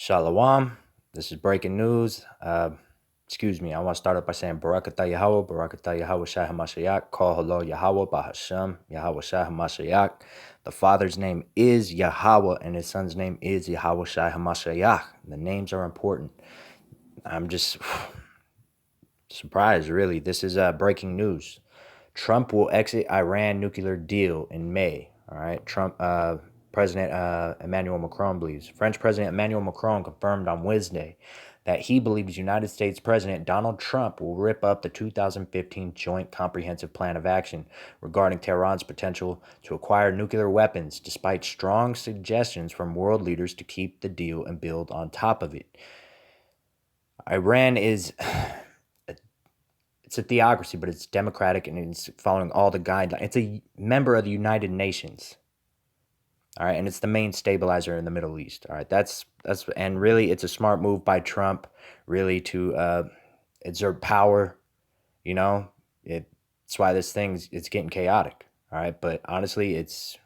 Shalom. This is breaking news. Excuse me. I want to start off by saying Barakatah Yahweh, Barakatah Yahweh Shai HaMashiach, Kol Halo Yahweh Bahashem, Yahweh Shai HaMashiach. The Father's name is Yahweh, and His Son's name is Yahweh Shai HaMashiach. The names are important. I'm just surprised, really. This is breaking news. Trump will exit Iran nuclear deal in May. All right. President Emmanuel Macron believes. French President Emmanuel Macron confirmed on Wednesday that he believes United States President Donald Trump will rip up the 2015 Joint Comprehensive Plan of Action regarding Tehran's potential to acquire nuclear weapons, despite strong suggestions from world leaders to keep the deal and build on top of it. Iran is it's a theocracy, but it's democratic and it's following all the guidelines. It's a member of the United Nations. All right, and it's the main stabilizer in the Middle East. All right, and really, it's a smart move by Trump, really, to exert power. You know, it's why it's getting chaotic. All right, but honestly, it's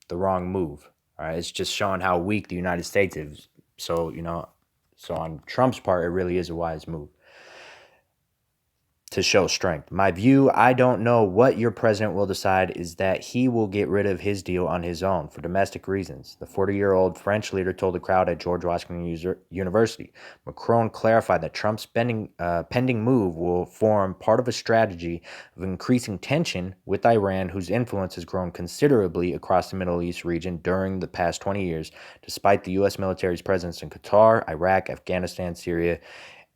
the wrong move. All right, it's just showing how weak the United States is. So so on Trump's part, it really is a wise move to show strength. My view, I don't know what your president will decide, is that he will get rid of his deal on his own for domestic reasons, the 40-year-old French leader told the crowd at George Washington University. Macron clarified that Trump's pending move will form part of a strategy of increasing tension with Iran, whose influence has grown considerably across the Middle East region during the past 20 years, despite the U.S. military's presence in Qatar, Iraq, Afghanistan, Syria,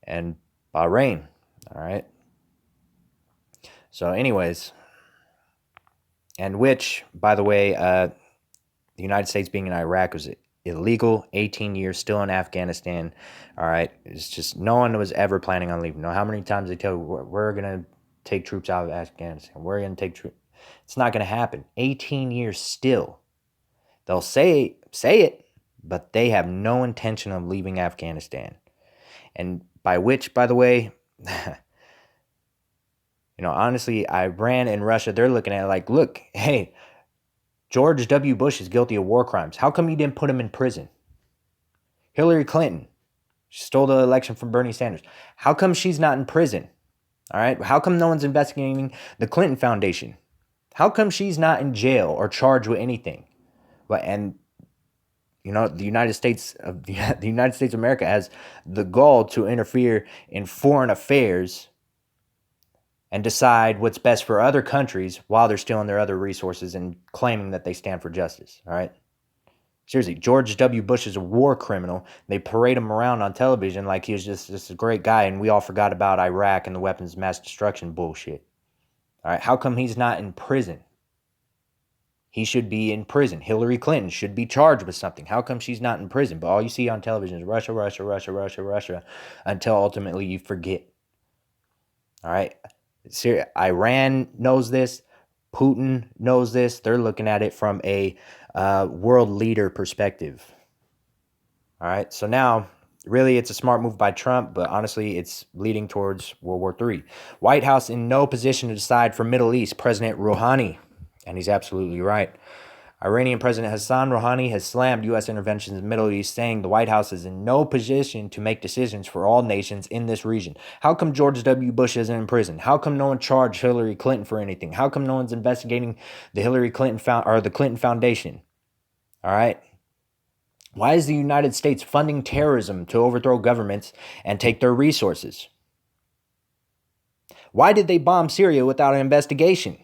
and Bahrain. All right. So anyways, and which, by the way, the United States being in Iraq was illegal, 18 years, still in Afghanistan. All right. It's just no one was ever planning on leaving. No, how many times they tell you, we're going to take troops out of Afghanistan. We're going to take troops. It's not going to happen. 18 years still. They'll say it, but they have no intention of leaving Afghanistan. And by which, by the way, honestly, Iran and Russia, they're looking at it like, look, hey, George W. Bush is guilty of war crimes. How come you didn't put him in prison? Hillary Clinton, she stole the election from Bernie Sanders. How come she's not in prison? All right. How come no one's investigating the Clinton Foundation? How come she's not in jail or charged with anything? And the United States of America has the gall to interfere in foreign affairs and decide what's best for other countries while they're stealing their other resources and claiming that they stand for justice. All right. Seriously, George W. Bush is a war criminal. They parade him around on television like he was just a great guy, and we all forgot about Iraq and the weapons of mass destruction bullshit. All right. How come he's not in prison? He should be in prison. Hillary Clinton should be charged with something. How come she's not in prison? But all you see on television is Russia, Russia, Russia, Russia, Russia, until ultimately you forget. All right. Iran knows this. Putin knows this. They're looking at it from a world leader perspective. All right. So now, really, it's a smart move by Trump, but honestly, it's leading towards World War III. White House in no position to decide for Middle East, President Rouhani. And he's absolutely right. Iranian President Hassan Rouhani has slammed U.S. interventions in the Middle East, saying the White House is in no position to make decisions for all nations in this region. How come George W. Bush isn't in prison? How come no one charged Hillary Clinton for anything? How come no one's investigating the Hillary Clinton the Clinton Foundation? All right. Why is the United States funding terrorism to overthrow governments and take their resources? Why did they bomb Syria without an investigation?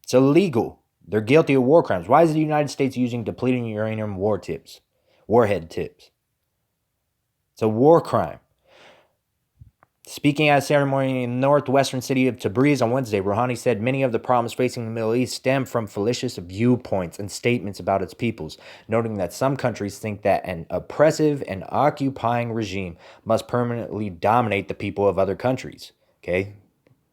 It's illegal. They're guilty of war crimes. Why is the United States using depleting uranium warhead tips? It's a war crime. Speaking at a ceremony in the northwestern city of Tabriz on Wednesday, Rouhani said many of the problems facing the Middle East stem from fallacious viewpoints and statements about its peoples, noting that some countries think that an oppressive and occupying regime must permanently dominate the people of other countries. Okay?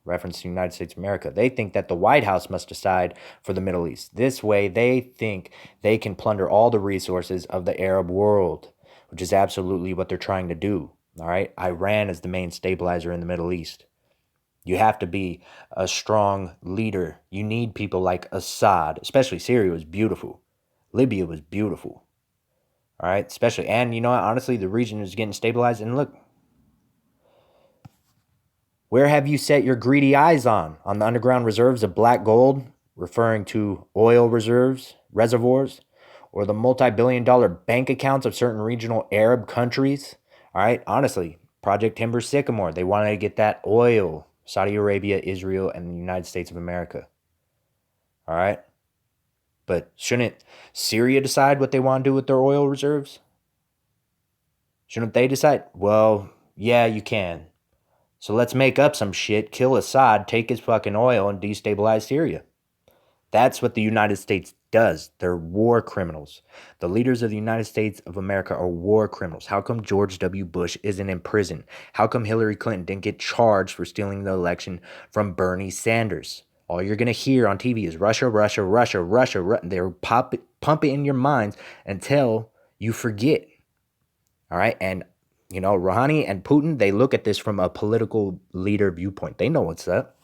Reference to the United States of America. They think that the White House must decide for the Middle East. This way, they think they can plunder all the resources of the Arab world, which is absolutely what they're trying to do. All right. Iran is the main stabilizer in the Middle East. You have to be a strong leader. You need people like Assad, especially Syria was beautiful. Libya was beautiful. All right, especially, and you know what? Honestly, the region is getting stabilized. And look, where have you set your greedy eyes on? On the underground reserves of black gold, referring to oil reservoirs, or the multi-billion-dollar bank accounts of certain regional Arab countries? All right, honestly, Project Timber Sycamore, they wanted to get that oil. Saudi Arabia, Israel, and the United States of America. All right, but shouldn't Syria decide what they want to do with their oil reserves? Shouldn't they decide? Well, yeah, you can. So let's make up some shit, kill Assad, take his fucking oil, and destabilize Syria. That's what the United States does. They're war criminals. The leaders of the United States of America are war criminals. How come George W. Bush isn't in prison? How come Hillary Clinton didn't get charged for stealing the election from Bernie Sanders? All you're going to hear on TV is Russia, Russia, Russia, Russia. They're pump it in your minds until you forget. All right? And you know, Rouhani and Putin, they look at this from a political leader viewpoint. They know what's up.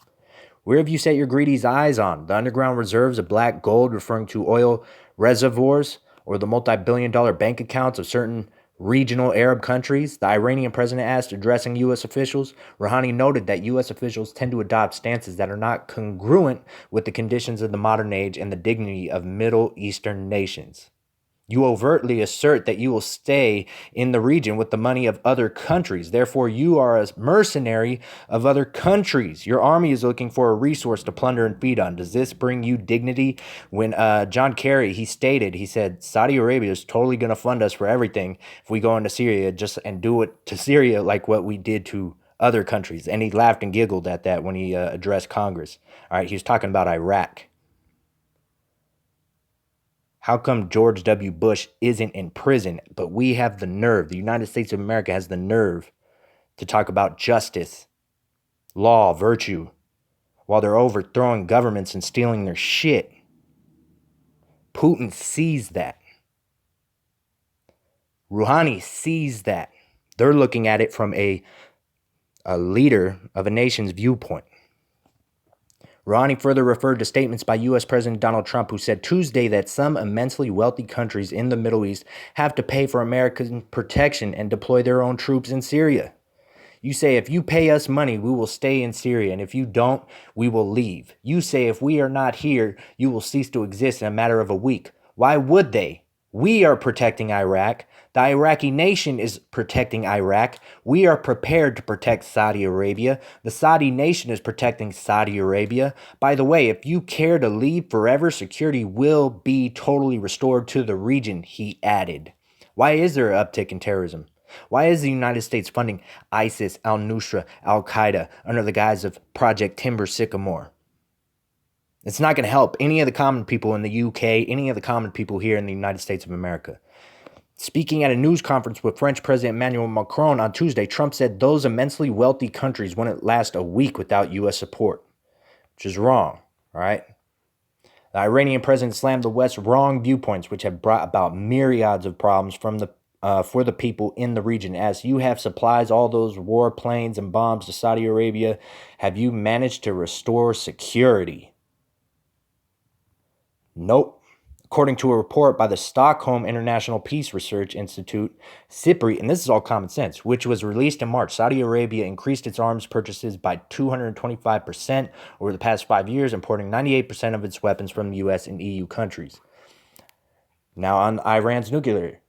Where have you set your greedy eyes on? The underground reserves of black gold, referring to oil reservoirs, or the multi-billion-dollar bank accounts of certain regional Arab countries? The Iranian president asked, addressing U.S. officials. Rouhani noted that U.S. officials tend to adopt stances that are not congruent with the conditions of the modern age and the dignity of Middle Eastern nations. You overtly assert that you will stay in the region with the money of other countries. Therefore, you are a mercenary of other countries. Your army is looking for a resource to plunder and feed on. Does this bring you dignity? When John Kerry, he said, Saudi Arabia is totally going to fund us for everything if we go into Syria and do it to Syria like what we did to other countries. And he laughed and giggled at that when he addressed Congress. All right, he was talking about Iraq. How come George W. Bush isn't in prison, but we have the nerve, the United States of America has the nerve to talk about justice, law, virtue, while they're overthrowing governments and stealing their shit? Putin sees that. Rouhani sees that. They're looking at it from a leader of a nation's viewpoint. Rouhani further referred to statements by U.S. President Donald Trump, who said Tuesday that some immensely wealthy countries in the Middle East have to pay for American protection and deploy their own troops in Syria. You say, if you pay us money, we will stay in Syria, and if you don't, we will leave. You say, if we are not here, you will cease to exist in a matter of a week. Why would they? We are protecting Iraq. The Iraqi nation is protecting Iraq. We are prepared to protect Saudi Arabia. The Saudi nation is protecting Saudi Arabia. By the way, if you care to leave forever, security will be totally restored to the region, he added. Why is there an uptick in terrorism? Why is the United States funding ISIS, al-Nusra, al-Qaeda under the guise of Project Timber Sycamore? It's not going to help any of the common people in the UK, any of the common people here in the United States of America. Speaking at a news conference with French President Emmanuel Macron on Tuesday, Trump said those immensely wealthy countries wouldn't last a week without U.S. support, which is wrong, all right? The Iranian president slammed the West's wrong viewpoints, which have brought about myriads of problems for the people in the region. As you have supplies all those war planes and bombs to Saudi Arabia, have you managed to restore security? Nope. According to a report by the Stockholm International Peace Research Institute, SIPRI, and this is all common sense, which was released in March, Saudi Arabia increased its arms purchases by 225% over the past 5 years, importing 98% of its weapons from the U.S. and EU countries. Now on Iran's nuclear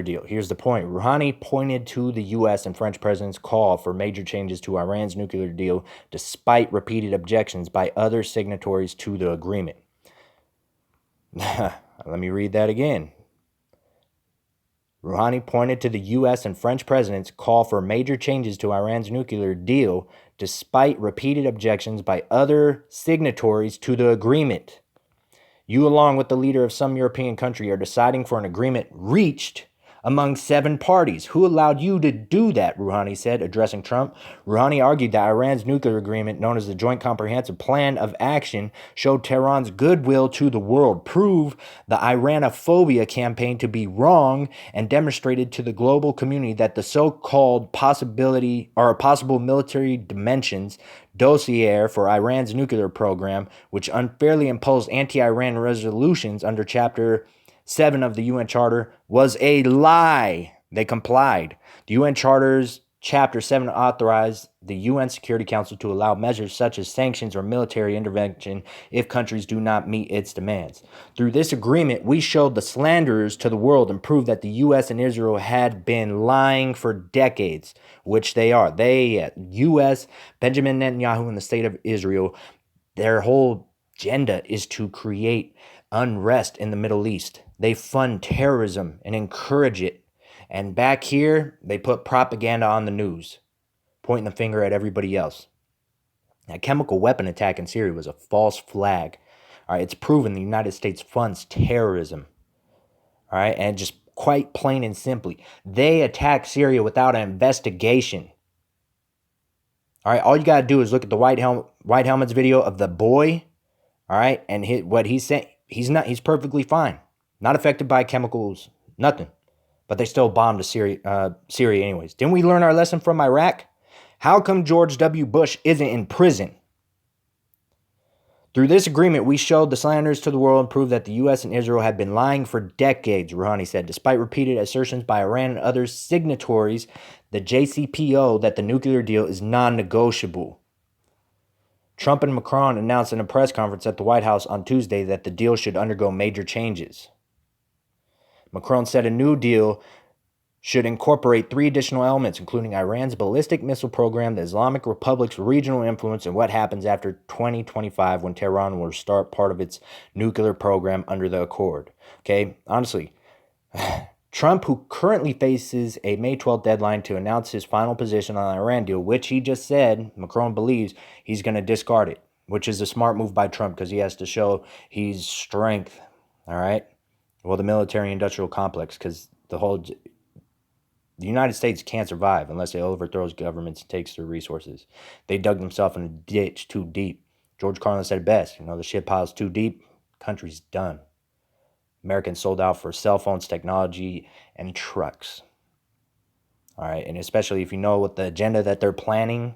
deal, here's the point. Rouhani pointed to the U.S. and French presidents' call for major changes to Iran's nuclear deal, despite repeated objections by other signatories to the agreement. Let me read that again. Rouhani pointed to the U.S. and French presidents' call for major changes to Iran's nuclear deal, despite repeated objections by other signatories to the agreement. You, along with the leader of some European country, are deciding for an agreement reached among 7 parties. Who allowed you to do that? Rouhani said, addressing Trump. Rouhani argued that Iran's nuclear agreement, known as the Joint Comprehensive Plan of Action, showed Tehran's goodwill to the world, proved the Iranophobia campaign to be wrong, and demonstrated to the global community that the so-called possible military dimensions dossier for Iran's nuclear program, which unfairly imposed anti-Iran resolutions under Chapter 7 of the UN Charter was a lie. They complied. The UN Charter's Chapter 7 authorized the UN Security Council to allow measures such as sanctions or military intervention if countries do not meet its demands. Through this agreement, we showed the slanderers to the world and proved that the U.S. and Israel had been lying for decades, which they are. They, U.S., Benjamin Netanyahu, and the state of Israel, their whole agenda is to create unrest in the Middle East. They fund terrorism and encourage it. And back here, they put propaganda on the news, pointing the finger at everybody else. A chemical weapon attack in Syria was a false flag. All right, it's proven the United States funds terrorism. All right, and just quite plain and simply, they attacked Syria without an investigation. All right, all you got to do is look at the White Helmet's video of the boy, all right, and what he's saying. He's perfectly fine. Not affected by chemicals, nothing. But they still bombed Syria anyways. Didn't we learn our lesson from Iraq? How come George W. Bush isn't in prison? Through this agreement, we showed the slanderers to the world and proved that the U.S. and Israel had been lying for decades, Rouhani said, despite repeated assertions by Iran and other signatories, the JCPO, that the nuclear deal is non-negotiable. Trump and Macron announced in a press conference at the White House on Tuesday that the deal should undergo major changes. Macron said a new deal should incorporate 3 additional elements, including Iran's ballistic missile program, the Islamic Republic's regional influence, and what happens after 2025 when Tehran will start part of its nuclear program under the accord. Okay, honestly, Trump, who currently faces a May 12th deadline to announce his final position on the Iran deal, which he just said Macron believes he's going to discard it, which is a smart move by Trump because he has to show his strength, all right? Well, the military-industrial complex, because the United States can't survive unless it overthrows governments and takes their resources. They dug themselves in a ditch too deep. George Carlin said it best, the shit pile's too deep, country's done. Americans sold out for cell phones, technology, and trucks. All right, and especially if you know what the agenda that they're planning,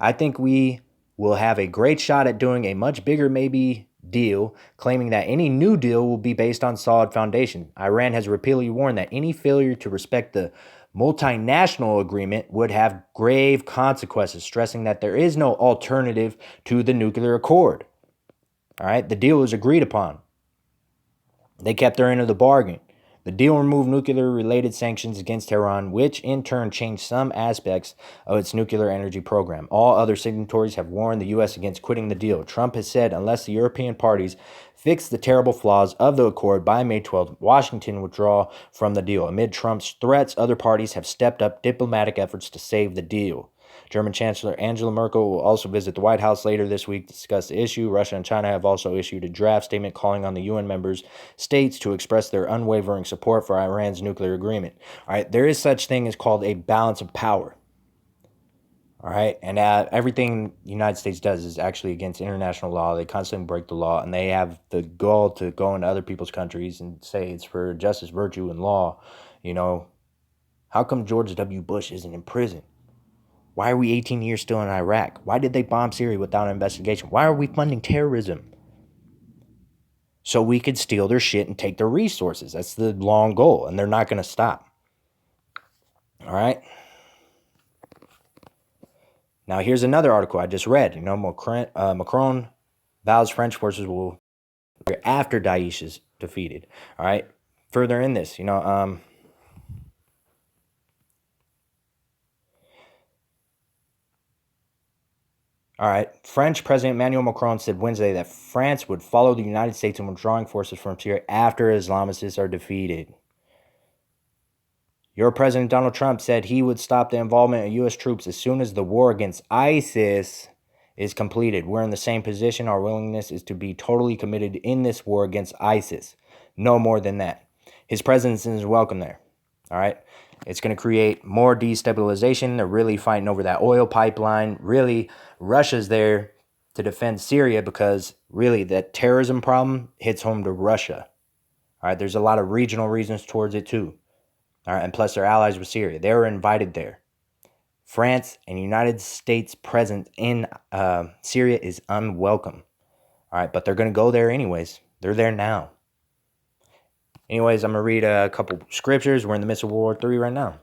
I think we will have a great shot at doing a much bigger maybe deal, claiming that any new deal will be based on solid foundation. Iran has repeatedly warned that any failure to respect the multinational agreement would have grave consequences, stressing that there is no alternative to the nuclear accord. All right, the deal was agreed upon. They kept their end of the bargain. The deal removed nuclear-related sanctions against Tehran, which in turn changed some aspects of its nuclear energy program. All other signatories have warned the U.S. against quitting the deal. Trump has said unless the European parties fix the terrible flaws of the accord by May 12th, Washington would withdraw from the deal. Amid Trump's threats, other parties have stepped up diplomatic efforts to save the deal. German Chancellor Angela Merkel will also visit the White House later this week to discuss the issue. Russia and China have also issued a draft statement calling on the UN members states to express their unwavering support for Iran's nuclear agreement. All right, there is such thing as called a balance of power. All right, and everything the United States does is actually against international law. They constantly break the law, and they have the goal to go into other people's countries and say it's for justice, virtue, and law. How come George W. Bush isn't in prison? Why are we 18 years still in Iraq? Why did they bomb Syria without an investigation? Why are we funding terrorism? So we could steal their shit and take their resources. That's the long goal, and they're not going to stop. All right? Now, here's another article I just read. Macron vows French forces will after Daesh is defeated. All right? Further in this, all right. French President Emmanuel Macron said Wednesday that France would follow the United States in withdrawing forces from Syria after Islamists are defeated. Your President Donald Trump said he would stop the involvement of U.S. troops as soon as the war against ISIS is completed. We're in the same position. Our willingness is to be totally committed in this war against ISIS. No more than that. His presence is welcome there. All right. It's going to create more destabilization. They're really fighting over that oil pipeline. Really, Russia's there to defend Syria because really that terrorism problem hits home to Russia. All right, there's a lot of regional reasons towards it too. All right, and plus they're allies with Syria. They were invited there. France and United States presence in Syria is unwelcome. All right, but they're going to go there anyways. They're there now. Anyways, I'm going to read a couple scriptures. We're in the midst of World War III right now.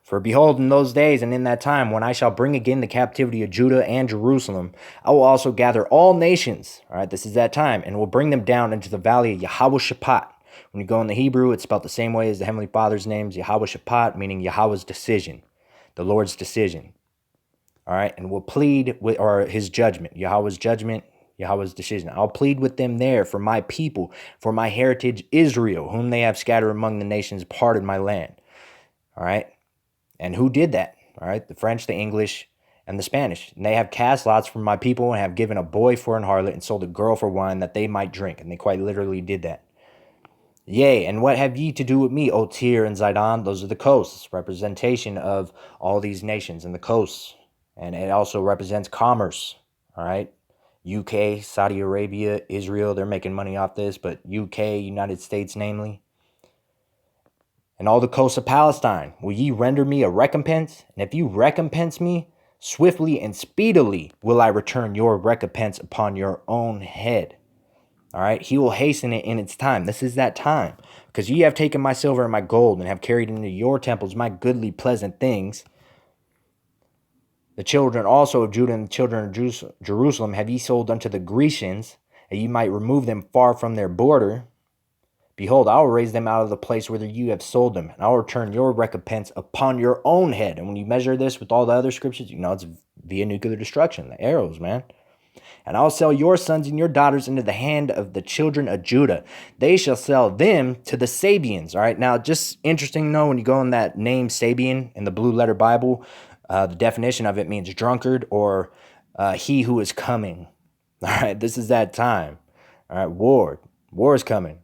For behold, in those days and in that time, when I shall bring again the captivity of Judah and Jerusalem, I will also gather all nations. All right, this is that time, and will bring them down into the valley of Yahweh-Shaphat. When you go in the Hebrew, it's spelled the same way as the Heavenly Father's names, Yahweh-Shaphat, meaning Yahweh's decision, the Lord's decision. All right, and will plead with, or his judgment, Yahweh's judgment, Yahweh's decision. I'll plead with them there for my people, for my heritage Israel, whom they have scattered among the nations, parted my land. All right. And who did that? All right, the French, the English, and the Spanish. And they have cast lots for my people and have given a boy for an harlot and sold a girl for wine that they might drink. And they quite literally did that. Yea, and what have ye to do with me, O Tyre and Zidon? Those are the coasts, representation of all these nations and the coasts. And it also represents commerce, all right? UK, Saudi Arabia, Israel, they're making money off this, but UK, United States namely. And all the coasts of Palestine, will ye render me a recompense? And if you recompense me, swiftly and speedily will I return your recompense upon your own head. All right, he will hasten it in its time. This is that time. Because ye have taken my silver and my gold, and have carried into your temples my goodly pleasant things. The children also of Judah and the children of Jerusalem have ye sold unto the Grecians, that ye might remove them far from their border. Behold, I will raise them out of the place whither you have sold them, and I will return your recompense upon your own head. And when you measure this with all the other scriptures, you know it's via nuclear destruction, the arrows, man. And I'll sell your sons and your daughters into the hand of the children of Judah. They shall sell them to the Sabians. All right, now just interesting to know when you go in that name Sabian in the Blue Letter Bible, the definition of it means drunkard or he who is coming. All right, this is that time. All right, war is coming.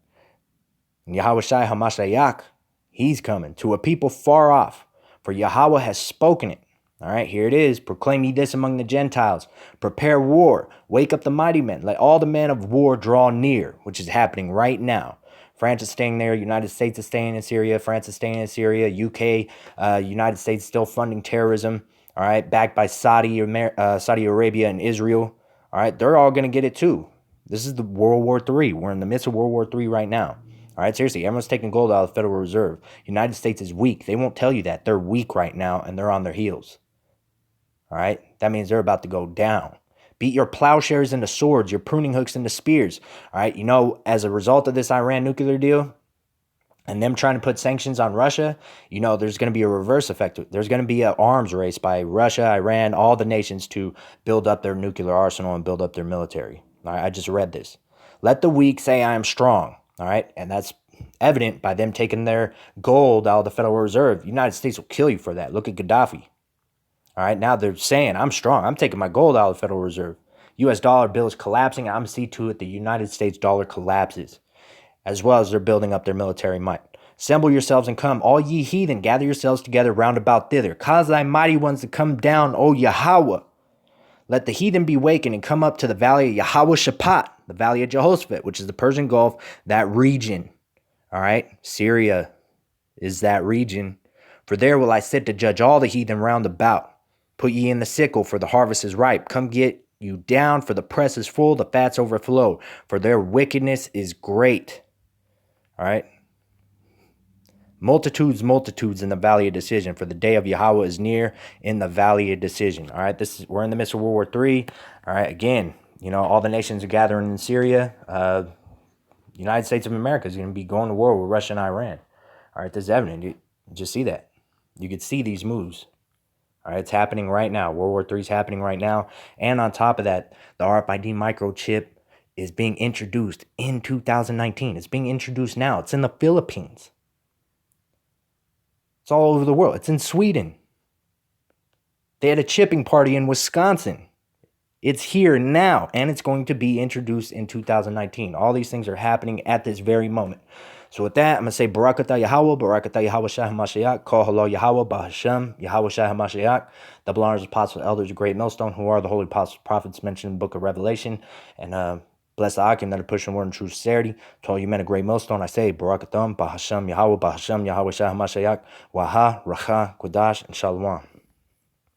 And Yahweh Shai HaMashiach, he's coming to a people far off, for Yahweh has spoken it. All right, here it is. Proclaim ye this among the Gentiles. Prepare war. Wake up the mighty men. Let all the men of war draw near, which is happening right now. France is staying there. United States is staying in Syria. France is staying in Syria. UK, United States still funding terrorism. All right, backed by Saudi Arabia and Israel. All right, they're all going to get it too. This is the World War III. We're in the midst of World War III right now. All right, seriously, everyone's taking gold out of the Federal Reserve. United States is weak. They won't tell you that. They're weak right now, and they're on their heels. All right, that means they're about to go down. Beat your plowshares into swords, your pruning hooks into spears. All right, you know, as a result of this Iran nuclear deal and them trying to put sanctions on Russia, you know, there's going to be a reverse effect. There's going to be an arms race by Russia, Iran, all the nations to build up their nuclear arsenal and build up their military. All right, I just read this. Let the weak say I am strong. All right, and that's evident by them taking their gold out of the Federal Reserve. The United States will kill you for that. Look at Gaddafi. All right, now they're saying, I'm strong. I'm taking my gold out of the Federal Reserve. U.S. dollar bill is collapsing. I'm see to it the United States dollar collapses, as well as they're building up their military might. Assemble yourselves and come, all ye heathen, gather yourselves together round about thither. Cause thy mighty ones to come down, O Yahweh. Let the heathen be wakened and come up to the valley of Yahweh-Shaphat, the valley of Jehoshaphat, which is the Persian Gulf, that region. All right, Syria is that region. For there will I sit to judge all the heathen round about. Put ye in the sickle, for the harvest is ripe. Come get you down, for the press is full, the fats overflow, for their wickedness is great. All right. Multitudes in the valley of decision, for the day of Yahweh is near in the valley of decision. All right, we're in the midst of World War III. All right, again, you know, all the nations are gathering in Syria. United States of America is going to be going to war with Russia and Iran. All right, this is evident. You just see that. You could see these moves. All right, it's happening right now. World War III is happening right now. And on top of that, the RFID microchip is being introduced in 2019. It's being introduced now. It's in the Philippines. It's all over the world. It's in Sweden. They had a chipping party in Wisconsin. It's here now, and it's going to be introduced in 2019. All these things are happening at this very moment. So with that, I'm going to say Barakatah Yahweh, Barakatah Yahweh Shai HaMashiach, Call Hello Yahweh, Bahashem, Yahweh Shai HaMashiach, double honors, apostles, elders, a great millstone, who are the holy apostles, prophets mentioned in the book of Revelation, and bless the Akim that are pushing word in true sincerity. To all you men of great millstone, I say Barakatam, Bahashem Yahweh, Bahashem Yahweh Shai HaMashiach, Waha, Racha, Qudash, and Shalom.